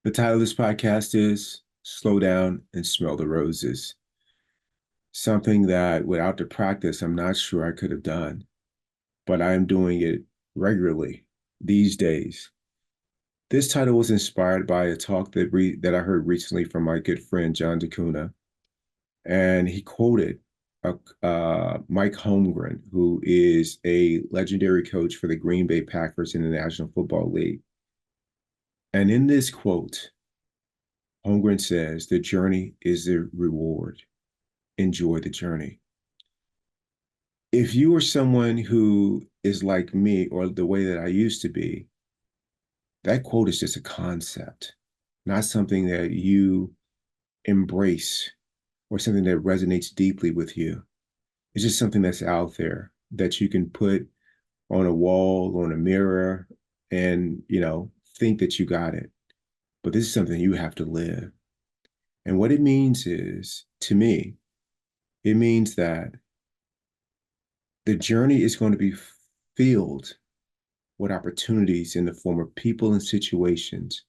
The title of this podcast is Slow Down and Smell the Roses. Something that without the practice, I'm not sure I could have done, but I am doing it regularly these days. This title was inspired by a talk that I heard recently from my good friend John DeCuna, and he quoted Mike Holmgren, who is a legendary coach for the Green Bay Packers in the National Football League. And in this quote, Holmgren says, "The journey is the reward. Enjoy the journey." If you are someone who is like me or the way that I used to be, that quote is just a concept, not something that you embrace or something that resonates deeply with you. It's just something that's out there that you can put on a wall, on a mirror, and, think that you got it. But this is something you have to live. And what it means is, to me, it means that the journey is going to be filled with opportunities in the form of people and situations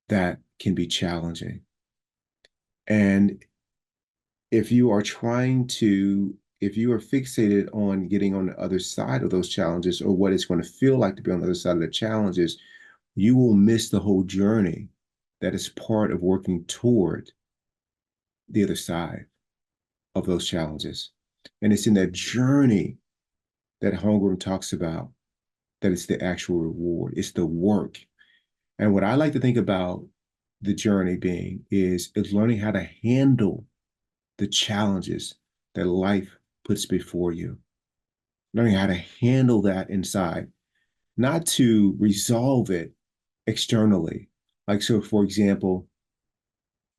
that can be challenging. And if you are if you are fixated on getting on the other side of those challenges or what it's going to feel like to be on the other side of the challenges, you will miss the whole journey that is part of working toward the other side of those challenges. And it's in that journey that Holmgren talks about that it's the actual reward, it's the work. And what I like to think about the journey being is learning how to handle the challenges that life puts before you, learning how to handle that inside, not to resolve it externally. Like, so for example,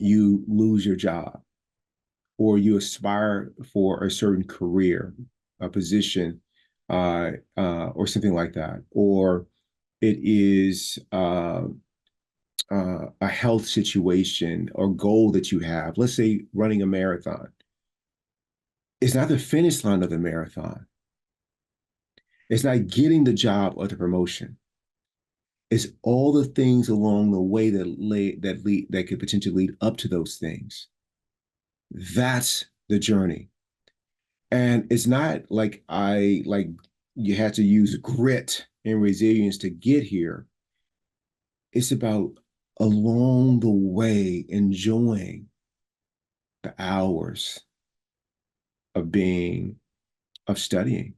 you lose your job or you aspire for a certain career, a position, or something like that, or it is a health situation or goal that you have. Let's say running a marathon. It's not the finish line of the marathon. It's not getting the job or the promotion. It's all the things along the way that could potentially lead up to those things. That's the journey. And it's not like you had to use grit and resilience to get here. It's about along the way enjoying the hours of being of studying.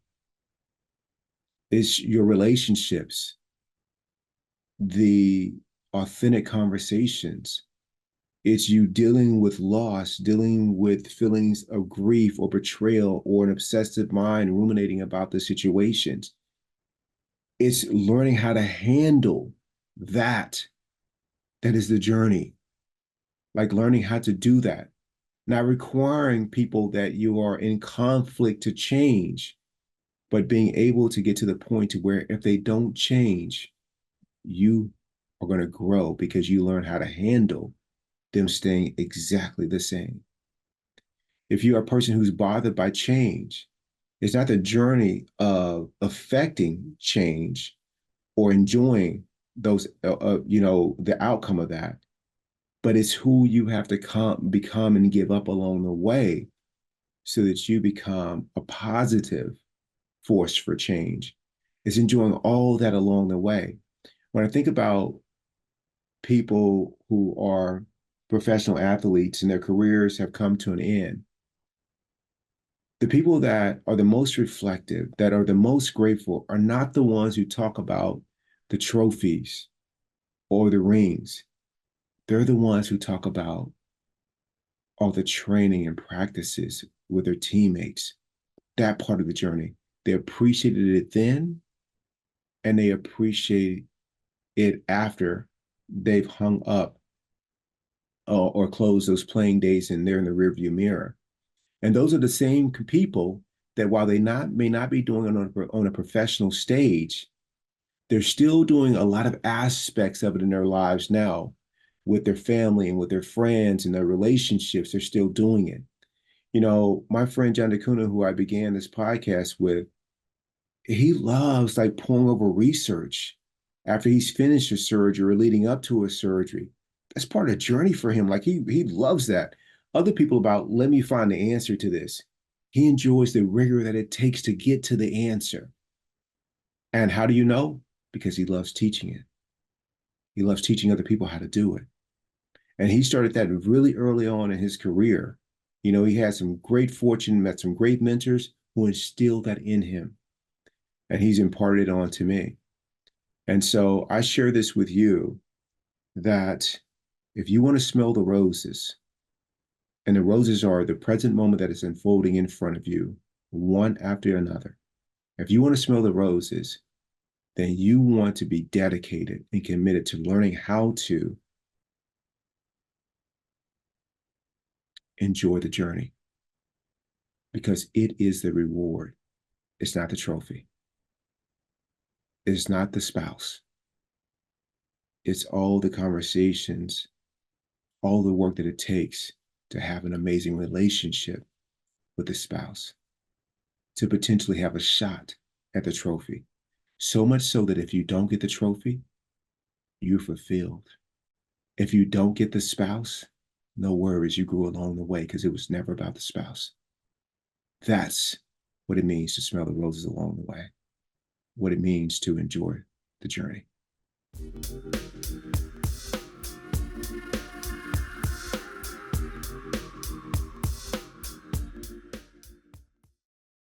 It's your relationships, the authentic conversations. It's you dealing with loss, dealing with feelings of grief or betrayal or an obsessive mind ruminating about the situations. It's learning how to handle that. That is the journey. Like learning how to do that, not requiring people that you are in conflict to change, but being able to get to the point to where if they don't change, you are going to grow because you learn how to handle them staying exactly the same. If you are a person who's bothered by change, it's not the journey of affecting change or enjoying the outcome of that, but it's who you have to become and give up along the way so that you become a positive force for change. It's enjoying all that along the way. When I think about people who are professional athletes and their careers have come to an end, the people that are the most reflective, that are the most grateful, are not the ones who talk about the trophies or the rings. They're the ones who talk about all the training and practices with their teammates, that part of the journey. They appreciated it then and they appreciate it after they've hung up or closed those playing days and they're in the rearview mirror. And those are the same people that while they may not be doing it on a professional stage, they're still doing a lot of aspects of it in their lives now with their family and with their friends and their relationships. They're still doing it. My friend John DeCuna, who I began this podcast with, he loves like pouring over research after he's finished a surgery or leading up to a surgery. That's part of the journey for him. Like he loves that. Other people about let me find the answer to this. He enjoys the rigor that it takes to get to the answer. And how do you know? Because he loves teaching it. He loves teaching other people how to do it. And he started that really early on in his career. He had some great fortune, met some great mentors who instilled that in him. And he's imparted it on to me. And so I share this with you that if you want to smell the roses, and the roses are the present moment that is unfolding in front of you, one after another. If you want to smell the roses, then you want to be dedicated and committed to learning how to enjoy the journey because it is the reward. It's not the trophy. It's not the spouse. It's all the conversations, all the work that it takes to have an amazing relationship with the spouse, to potentially have a shot at the trophy. So much so that if you don't get the trophy, you're fulfilled. If you don't get the spouse, no worries, you grew along the way because it was never about the spouse. That's what it means to smell the roses along the way, what it means to enjoy the journey.